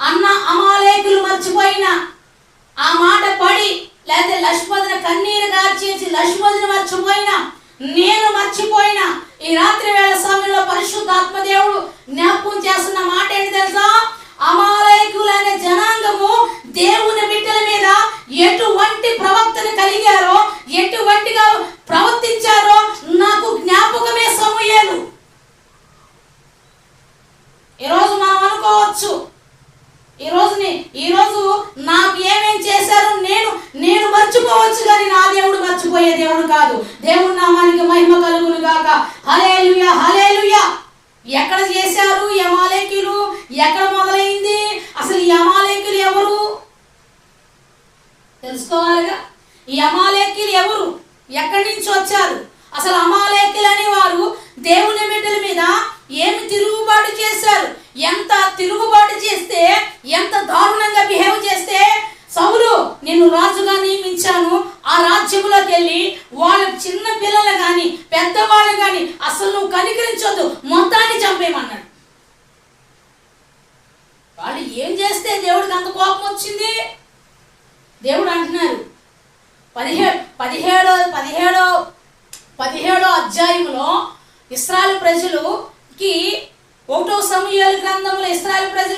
అన్న అమాలేకులు మర్చిపోయిన ఆ మాట పడి, లేకపోతే లక్ష్మణుని కన్నీరు గార్చేసి లక్ష్మణుని మర్చిపోయిన, నేను మర్చిపోయిన ఈ రాత్రి వేళ సమయంలో పరిశుద్ధాత్మ దేవుడు జ్ఞాపకం చేస్తున్న మాట ఏంటి తెలుసా? అమాలేకులు అనే జనాంగము దేవుని బిడ్డల మీద ఎటువంటి ప్రవర్తన కలిగారో, ఎటువంటిగా ప్రవర్తించారో నాకు జ్ఞాపకమే సమూయేలు. ఈరోజు మనం అనుకోవచ్చు, ఈరోజు నాకు ఏమేం చేశారో నేను మర్చిపోవచ్చు, కానీ నా దేవుడు మర్చిపోయే దేవుడు కాదు. దేవుని నామానికి మహిమ కలుగును గాక. హల్లెలూయా, హల్లెలూయా. ఎక్కడ చేశారు ఈ అమాలేకీయులు? ఎక్కడ మొదలైంది? అసలు ఈ అమాలేకీయులు ఎవరు తెలుసుకోవాలిగా. ఈ అమాలేకీయులు ఎవరు? ఎక్కడి నుంచి వచ్చారు? అసలు అమాలేకీయులు అనే వారు దేవుని బిడ్డల మీద ఏమి తిరుగుబాటు చేశారు? ఎంత తిరుగుబాటు చేస్తే, ఎంత దారుణంగా బిహేవ్ చేస్తే, సౌలు నిన్ను రాజుగా నియమించాను, ఆ రాజ్యంలోకి వెళ్ళి వాళ్ళ చిన్న పిల్లలు కానీ పెద్దవాళ్ళు కానీ అసలు నువ్వు కనికరించొద్దు, మొత్తాన్ని చంపేయమన్నాడు. వాళ్ళు ఏం చేస్తే దేవుడికి అంత కోపం వచ్చింది? దేవుడు అంటున్నారు 17వ అధ్యాయంలో ఇశ్రాయేలు ప్రజలుకి 1వ సమూయేలు గ్రంథంలో ఇశ్రాయేలు ప్రజలు